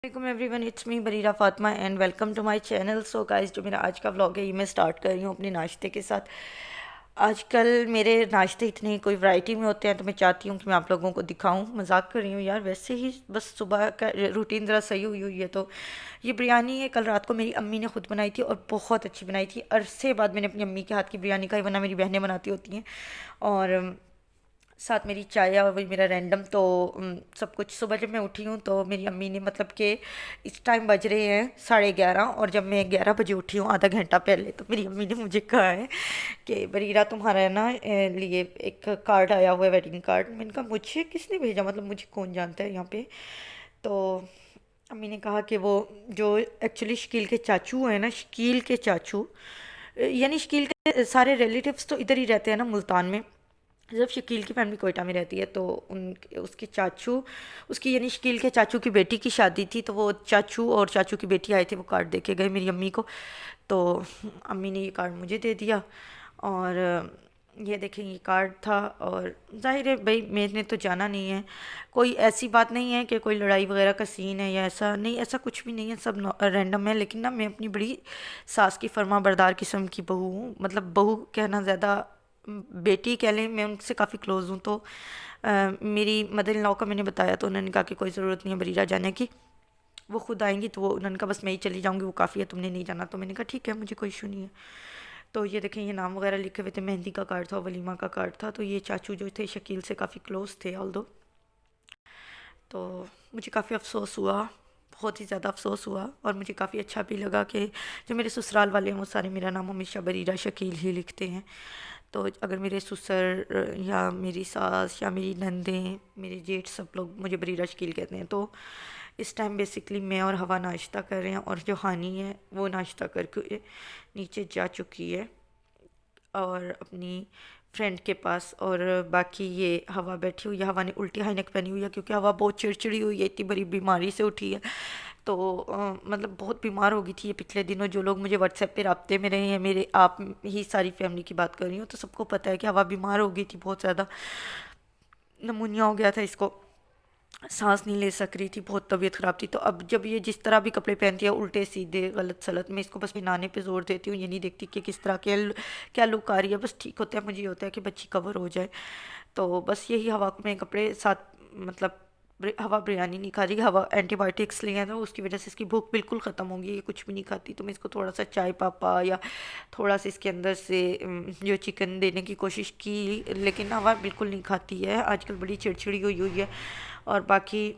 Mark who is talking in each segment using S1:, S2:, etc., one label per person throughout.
S1: वालेकुम everyone, it's me Barira Fatima and welcome to my channel. So guys, जो मेरा आज का व्लॉग है ये मैं स्टार्ट कर रही हूँ अपने नाश्ते के साथ। आजकल मेरे नाश्ते इतने कोई वैरायटी में होते हैं तो मैं चाहती हूँ कि मैं आप लोगों को दिखाऊं। मजाक कर रही हूँ यार, वैसे ही बस सुबह का रूटीन ज़रा सही हुई है। तो ये बिरयानी है, कल रात को मेरी अम्मी ने खुद बनाई थी और बहुत अच्छी बनाई थी। अरसे बाद मैंने अपनी अम्मी के हाथ की बिरयानी खाई, वरना मेरी बहनें बनाती होती हैं। और साथ मेरी चाय और वही मेरा रैंडम। तो सब कुछ सुबह जब मैं उठी हूँ तो मेरी अम्मी ने मतलब कि इस टाइम बज रहे हैं 11:30, और जब मैं 11 बजे उठी हूँ आधा घंटा पहले, तो मेरी अम्मी ने मुझे कहा है कि बरीरा तुम्हारा है ना लिए एक कार्ड आया हुआ है, वेडिंग कार्ड। मैंने कहा मुझे किसने भेजा, मतलब मुझे कौन जानता है यहाँ पे। तो अम्मी ने कहा कि वो जो एक्चुअली शकील के चाचू हैं ना, शकील के चाचू यानी शकील के सारे रिलेटिव्स तो इधर ही रहते हैं ना मुल्तान में। जब शकील की फैमिली कोयटा में रहती है तो उन उसके चाचू, उसकी यानी शकील के चाचू की बेटी की शादी थी, तो वो चाचू और चाचू की बेटी आए थे, वो कार्ड दे के गए मेरी अम्मी को। तो अम्मी ने ये कार्ड मुझे दे दिया। और ये देखें ये कार्ड था। और जाहिर है भाई मैंने तो जाना नहीं है, कोई ऐसी बात नहीं है कि कोई लड़ाई वगैरह का सीन है या ऐसा नहीं, ऐसा कुछ भी नहीं है, सब रैंडम है। लेकिन ना मैं अपनी बड़ी सास की फर्मा बरदार किस्म की बहू हूँ, मतलब बहू कहना ज़्यादा, बेटी कह लें, मैं उनसे काफ़ी क्लोज़ हूँ। तो मेरी मदर इन लॉ का मैंने बताया तो उन्होंने कहा कि कोई ज़रूरत नहीं है बरीरा जाने की, वो खुद आएंगी। तो वो उन्होंने कहा बस मैं ही चली जाऊँगी, वो काफ़ी है, तुमने नहीं जाना। तो मैंने कहा ठीक है, मुझे कोई इशू नहीं है। तो ये देखें ये नाम वगैरह लिखे हुए थे, मेहंदी का कार्ड था, वलीमा का कार्ड था। तो ये चाचू जो थे शकील से काफ़ी क्लोज़ थे ऑल दो। तो मुझे काफ़ी अफसोस हुआ, बहुत ही ज़्यादा अफसोस हुआ। और मुझे काफ़ी अच्छा भी लगा कि जो मेरे ससुराल वाले हैं वो सारे मेरा नाम हमेशा बरीरा शकील ही लिखते हैं। तो अगर मेरे ससुर या मेरी सास या मेरी नंदें, मेरे जेठ, सब लोग मुझे बरीरा शकील कहते हैं। तो इस टाइम बेसिकली मैं और हवा नाश्ता कर रहे हैं, और जो हानी है वो नाश्ता करके नीचे जा चुकी है और अपनी फ्रेंड के पास। और बाकी ये हवा बैठी हुई है, हवा ने उल्टी हाइनेक पहनी हुई है क्योंकि हवा बहुत चिड़चिड़ी हुई है, इतनी बड़ी बीमारी से उठी है। तो मतलब बहुत बीमार हो गई थी ये पिछले दिनों। जो लोग मुझे व्हाट्सएप पे राब्ते में रहे हैं मेरे, आप ही सारी फैमिली की बात कर रही हूँ, तो सबको पता है कि हवा बीमार हो गई थी बहुत ज़्यादा। नमूनिया हो गया था इसको, सांस नहीं ले सक रही थी, बहुत तबीयत ख़राब थी। तो अब जब ये जिस तरह भी कपड़े पहनती है, उल्टे सीधे गलत सलत, मैं इसको बस पहनाने पे जोर देती हूँ, ये नहीं देखती कि किस तरह के क्या लुक आ रही है। बस ठीक होता है, मुझे ये होता है कि बच्ची कवर हो जाए। तो बस यही हवा को मैं कपड़े साथ, मतलब हवा बिरयानी नहीं खा रही, हवा एंटीबायोटिक्स लिए हैं तो उसकी वजह से इसकी भूख बिल्कुल ख़त्म होगी, ये कुछ भी नहीं खाती। तो मैं इसको थोड़ा सा चाय पापा या थोड़ा सा इसके अंदर से जो चिकन देने की कोशिश की, लेकिन हवा बिल्कुल नहीं खाती है, आजकल बड़ी चिड़चिड़ी हुई हुई है। और बाकी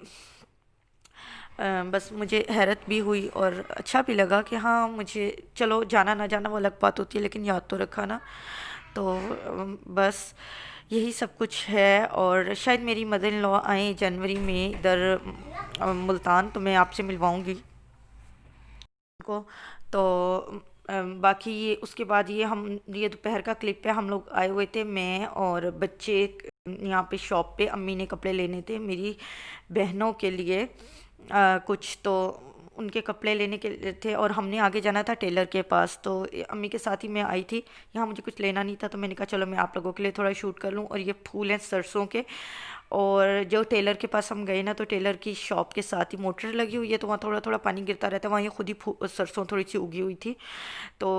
S1: बस मुझे हैरत भी हुई और अच्छा भी लगा कि हाँ, मुझे चलो जाना ना जाना वो अलग बात होती है, लेकिन याद तो रखा ना। तो बस यही सब कुछ है। और शायद मेरी मदर इन लॉ आए जनवरी में इधर मुल्तान, तो मैं आपसे मिलवाऊंगी को। तो बाकी ये उसके बाद ये दोपहर का क्लिप है, हम लोग आए हुए थे, मैं और बच्चे यहाँ पे शॉप पे। अम्मी ने कपड़े लेने थे मेरी बहनों के लिए, कुछ तो उनके कपड़े लेने के लिए थे, और हमने आगे जाना था टेलर के पास। तो अम्मी के साथ ही मैं आई थी, यहाँ मुझे कुछ लेना नहीं था, तो मैंने कहा चलो मैं आप लोगों के लिए थोड़ा शूट कर लूँ। और ये फूल हैं सरसों के। और जो टेलर के पास हम गए ना, तो टेलर की शॉप के साथ ही मोटर लगी हुई है, तो वहाँ थोड़ा थोड़ा पानी गिरता रहता है, वहाँ ये खुद ही सरसों थोड़ी सी उगी हुई थी। तो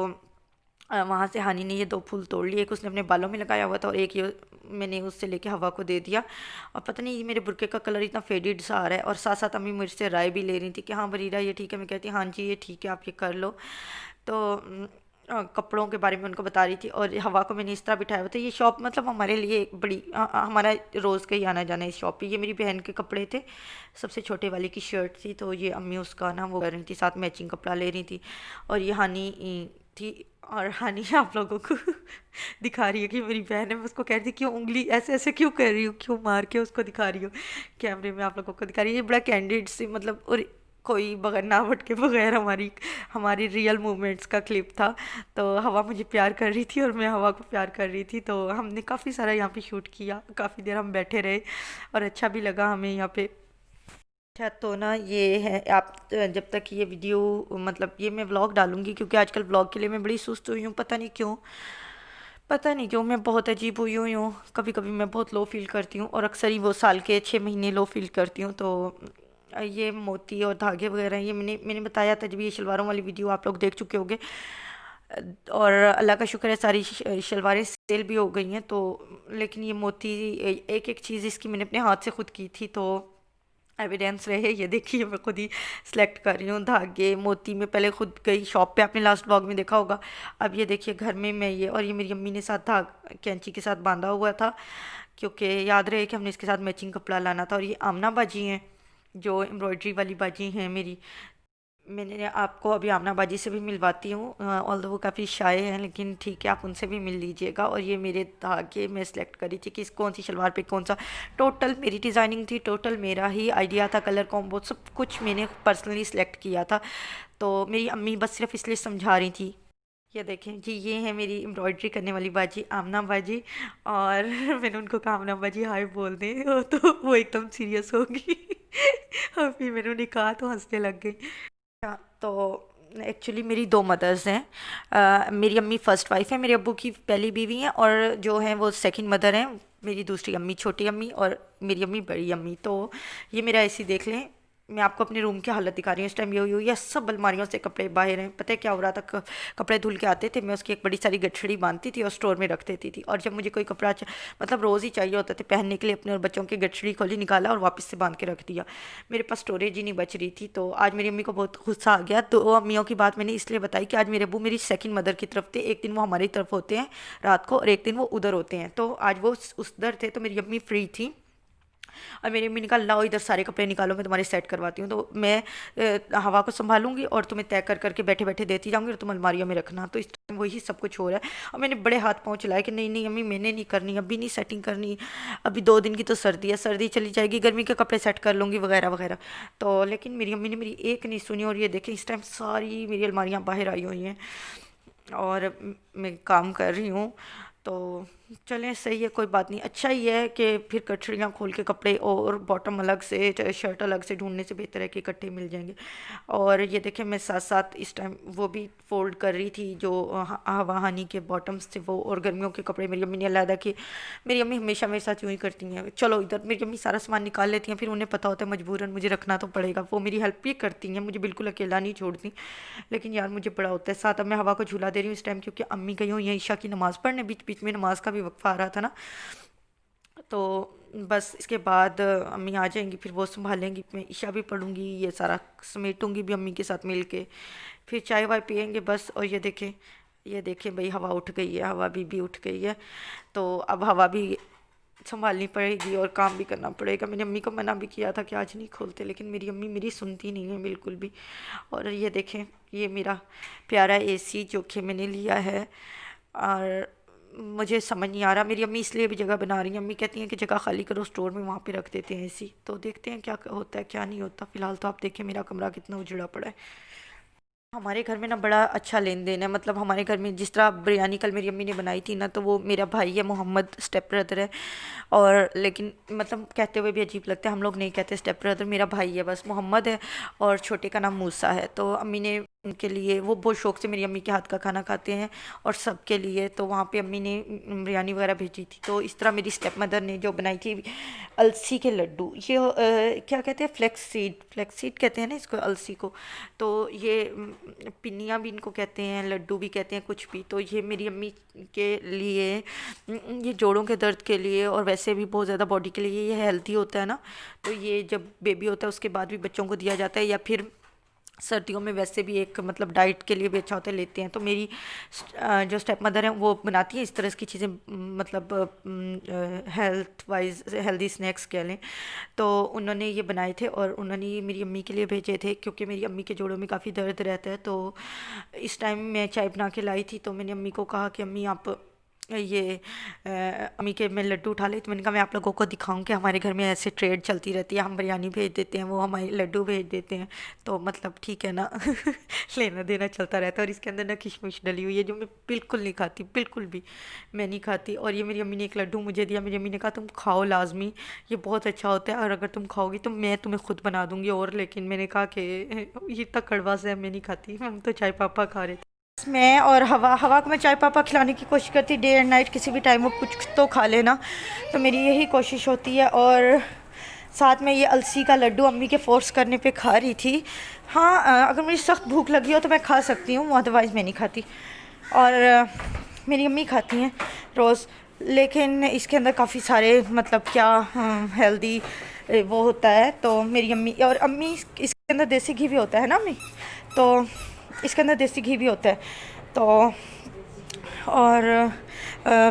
S1: वहाँ से हानि ने ये दो फूल तोड़ लिए, एक उसने अपने बालों में लगाया हुआ था और एक ये मैंने उससे लेके हवा को दे दिया। और पता नहीं ये मेरे बुरके का कलर इतना फेडेड सा आ रहा है। और साथ साथ अम्मी मुझसे राय भी ले रही थी कि हाँ बरीरा ये ठीक है, मैं कहती हाँ जी ये ठीक है, आप ये कर लो। तो कपड़ों के बारे में उनको बता रही थी। और हवा को मैंने इस तरह बिठाया हुआ था, ये शॉप मतलब हमारे लिए एक बड़ी हमारा रोज़ का ही आना जाना है इस शॉप पे। ये मेरी बहन के कपड़े थे, सबसे छोटे वाले की शर्ट थी, तो ये अम्मी उसका ना वो कर रही थी, साथ मैचिंग कपड़ा ले रही थी। और ये हानि थी। और हानि आप लोगों को दिखा रही है कि मेरी बहन है, मैं उसको कह रही थी क्यों उंगली ऐसे ऐसे क्यों कर रही हूँ, क्यों मार के उसको दिखा रही हूँ, कैमरे में आप लोगों को दिखा रही है। ये बड़ा कैंडिड से मतलब, और कोई बगैर नावट के बगैर हमारी हमारी रियल मूवमेंट्स का क्लिप था। तो हवा मुझे प्यार कर रही थी और मैं हवा को प्यार कर रही थी, तो हमने काफ़ी सारा यहाँ पे शूट किया, काफ़ी देर हम बैठे रहे और अच्छा भी लगा हमें यहाँ पे। अच्छा तो ना ये है, आप जब तक ये वीडियो, मतलब ये मैं व्लॉग डालूंगी, क्योंकि आजकल व्लॉग के लिए मैं बड़ी सुस्त हुई हूँ, पता नहीं क्यों, पता नहीं क्यों मैं बहुत अजीब हुई हूँ। कभी कभी मैं बहुत लो फील करती हूँ, और अक्सर ही वो साल के 6 महीने लो फील करती हूँ। तो ये मोती और धागे वगैरह ये मैंने बताया था जब ये शलवारों वाली वीडियो आप लोग देख चुके होंगे। और अल्लाह का शुक्र है सारी शलवारें सेल भी हो गई हैं। तो लेकिन ये मोती एक एक चीज़ इसकी मैंने अपने हाथ से खुद की थी, तो एविडेंस रहे। ये देखिए मैं खुद ही सिलेक्ट कर रही हूँ धागे मोती में। पहले खुद गई शॉप पे, आपने लास्ट व्लॉग में देखा होगा। अब ये देखिए घर में मैं ये, और ये मेरी अम्मी ने साथ धाग कैंची के साथ बांधा हुआ था, क्योंकि याद रहे कि हमने इसके साथ मैचिंग कपड़ा लाना था। और ये आमना बाजी हैं जो एम्ब्रॉयडरी वाली बाजी हैं मेरी। मैंने आपको अभी आमना बाजी से भी मिलवाती हूँ, ऑल्दो वो काफ़ी शाय हैं, लेकिन ठीक है आप उनसे भी मिल लीजिएगा। और ये मेरे धागे मैं सिलेक्ट करी थी कि कौन सी शलवार पे कौन सा। टोटल मेरी डिज़ाइनिंग थी, टोटल मेरा ही आइडिया था, कलर कॉम्बो सब कुछ मैंने पर्सनली सिलेक्ट किया था। तो मेरी अम्मी बस सिर्फ इसलिए समझा रही थी। ये देखें जी, ये है मेरी एम्ब्रॉयडरी करने वाली बाजी आमना बाजी। और मैंने उनको कहा आमना बाजी हाय बोल दें, तो वो एकदम सीरियस होगी। और फिर मैंने उन्हें कहा तो हंसने लग गई। हाँ, तो एक्चुअली मेरी दो मदर्स हैं। मेरी अम्मी फ़र्स्ट वाइफ है, मेरे अब्बू की पहली बीवी हैं, और जो है वो सेकंड मदर हैं मेरी दूसरी अम्मी, छोटी अम्मी, और मेरी अम्मी बड़ी अम्मी। तो ये मेरा ऐसी देख लें। मैं आपको अपने रूम की हालत दिखा रही हूँ इस टाइम। ये हुई है सब अलमारियों से कपड़े बाहर हैं। पता है क्या हो रहा था, कपड़े धुल के आते थे, मैं उसकी एक बड़ी सारी गठड़ी बांधती थी और स्टोर में रख देती थी। और जब मुझे कोई कपड़ा मतलब रोज़ ही चाहिए होता था पहनने के लिए, अपने और बच्चों की गठड़ी खोली, निकाला और वापस से बांध के रख दिया। मेरे पास स्टोरेज ही नहीं बच रही थी। तो आज मेरी अम्मी को बहुत गुस्सा आ गया। तो अम्मियों की बात मैंने इसलिए बताई कि आज मेरे अब्बू मेरी सेकंड मदर की तरफ थे। एक दिन वो हमारी तरफ होते हैं रात को, और एक दिन वो उधर होते हैं। तो आज वो उधर थे, तो मेरी अम्मी फ्री थी। और मेरी अम्मी ने कहा लाओ इधर सारे कपड़े निकालो, मैं तुम्हारे सेट करवाती हूँ। तो मैं हवा को संभालूंगी और तुम्हें तय कर करके बैठे बैठे देती जाऊँगी, और तुम अलमारियों में रखना। तो इस टाइम वही सब कुछ हो रहा है। और मैंने बड़े हाथ पाँव चलाए कि नहीं नहीं अम्मी मैंने नहीं करनी, अभी नहीं सेटिंग करनी, अभी 2 दिन की तो सर्दी है, सर्दी चली जाएगी, गर्मी के कपड़े सेट कर लूँगी वगैरह वगैरह। तो लेकिन मेरी अम्मी ने मेरी एक नहीं सुनी। और ये देखें इस टाइम सारी मेरी अलमारियाँ बाहर आई हुई हैं और मैं काम कर रही हूँ। तो चलें सही है, कोई बात नहीं। अच्छा ही है कि फिर गठरियाँ खोल के कपड़े और बॉटम अलग से शर्ट अलग से ढूंढने से बेहतर है कि इकट्ठे मिल जाएंगे। और ये देखें मैं साथ साथ इस टाइम वो भी फोल्ड कर रही थी जो हवा हानि के बॉटम्स थे वो, और गर्मियों के कपड़े मेरी अम्मी ने अलग कि मेरी अम्मी हमेशा मेरे साथ यूँ ही करती हैं। चलो इधर मेरी अम्मी सारा सामान निकाल लेती हैं, फिर उन्हें पता होता है मजबूरन मुझे रखना तो पड़ेगा। वो मेरी हेल्प भी करती हैं, मुझे बिल्कुल अकेला नहीं छोड़ती। लेकिन यार मुझे बड़ा होता है। साथ अब मैं हवा को झूला दे रही हूँ इस टाइम, क्योंकि अम्मी गई हुई हैं ईशा की नमाज़ पढ़ने, बीच बीच में नमाज का भी वक्फा आ रहा था ना। तो बस इसके बाद अम्मी आ जाएंगी, फिर वो संभालेंगी, मैं ईशा भी पढ़ूंगी, ये सारा समेटूंगी भी अम्मी के साथ मिल के, फिर चाय वाय पियेंगे बस। और ये देखें भाई हवा उठ गई है, हवा भी उठ गई है। तो अब हवा भी संभालनी पड़ेगी और काम भी करना पड़ेगा। मैंने अम्मी को मना भी किया था कि आज नहीं खोलते, लेकिन मेरी अम्मी मेरी सुनती नहीं है बिल्कुल भी। और ये देखें ये मेरा प्यारा एसी जो कि मैंने लिया है, और मुझे समझ नहीं आ रहा, मेरी अम्मी इसलिए भी जगह बना रही हैं। अम्मी कहती हैं कि जगह खाली करो स्टोर में, वहाँ पे रख देते हैं एसी। तो देखते हैं क्या होता है क्या नहीं होता। फिलहाल तो आप देखें मेरा कमरा कितना उजड़ा पड़ा है। हमारे घर में ना बड़ा अच्छा लेन देन है। मतलब हमारे घर में जिस तरह बिरयानी कल मेरी अम्मी ने बनाई थी ना, तो वो मेरा भाई है मोहम्मद, स्टेप ब्रदर है। और लेकिन मतलब कहते हुए भी अजीब लगता है, हम लोग नहीं कहते स्टेप ब्रदर, मेरा भाई है बस, मोहम्मद है। और छोटे का नाम मूसा है। तो अम्मी ने उनके लिए, वो बहुत शौक से मेरी अम्मी के हाथ का खाना खाते हैं, और सबके लिए तो वहाँ पे अम्मी ने बिरयानी वगैरह भेजी थी। तो इस तरह मेरी स्टेप मदर ने जो बनाई थी अलसी के लड्डू, ये क्या कहते हैं, फ्लेक्स सीड कहते हैं ना इसको, अलसी को। तो ये पिन्नियाँ भी इनको कहते हैं, लड्डू भी कहते हैं कुछ भी। तो ये मेरी अम्मी के लिए, ये जोड़ों के दर्द के लिए और वैसे भी बहुत ज़्यादा बॉडी के लिए ये हेल्दी होता है ना। तो ये जब बेबी होता है उसके बाद भी बच्चों को दिया जाता है, या फिर सर्दियों में वैसे भी एक मतलब डाइट के लिए भी अच्छा होता है, लेते हैं। तो मेरी जो स्टेप मदर हैं वो बनाती हैं इस तरह की चीज़ें, मतलब हेल्थ वाइज हेल्दी स्नैक्स कह लें। तो उन्होंने ये बनाए थे और उन्होंने ये मेरी अम्मी के लिए भेजे थे, क्योंकि मेरी अम्मी के जोड़ों में काफ़ी दर्द रहता है। तो इस टाइम मैं चाय बना के लाई थी, तो मैंने अम्मी को कहा कि अम्मी आप ये अम्मी के मैं लड्डू उठा ले। तो मैंने कहा मैं आप लोगों को दिखाऊं कि हमारे घर में ऐसे ट्रेड चलती रहती है, हम बिरयानी भेज देते हैं, वो हमारे लड्डू भेज देते हैं। तो मतलब ठीक है ना। लेना देना चलता रहता है। और इसके अंदर ना किशमिश डली हुई है जो मैं बिल्कुल नहीं खाती, बिल्कुल भी मैं नहीं खाती। और ये मेरी अम्मी ने एक लड्डू मुझे दिया, मेरी अम्मी ने कहा तुम खाओ लाजमी, ये बहुत अच्छा होता है, और अगर तुम खाओगी तो मैं तुम्हें खुद बना दूंगी। और लेकिन मैंने कहा कि ये इतना कड़वा सा है, मैं नहीं खाती, हम तो चाय पापा खा रहे थे। मैं और हवा को मैं चाय पापा खिलाने की कोशिश करती, डे एंड नाइट किसी भी टाइम वो कुछ तो खा लेना। तो मेरी यही कोशिश होती है। और साथ में ये अलसी का लड्डू अम्मी के फ़ोर्स करने पे खा रही थी। हाँ, अगर मुझे सख्त भूख लगी हो तो मैं खा सकती हूँ, अदरवाइज़ मैं नहीं खाती। और मेरी अम्मी खाती हैं रोज़, लेकिन इसके अंदर काफ़ी सारे मतलब क्या हेल्दी वो होता है, तो मेरी अम्मी और अम्मी इसके अंदर देसी घी भी होता है ना अम्मी, तो इसके अंदर देसी घी भी होता है। तो और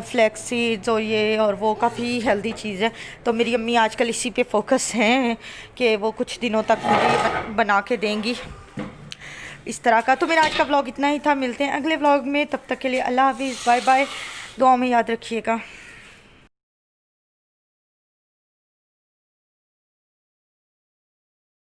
S1: फ्लैक्स सीड्स और ये और वो काफ़ी हेल्दी चीज़ है। तो मेरी अम्मी आजकल इसी पे फोकस हैं कि वो कुछ दिनों तक मुझे ये बना के देंगी इस तरह का। तो मेरा आज का व्लॉग इतना ही था, मिलते हैं अगले व्लॉग में, तब तक के लिए अल्लाह हाफिज़, बाय बाय, दुआ में याद रखिएगा।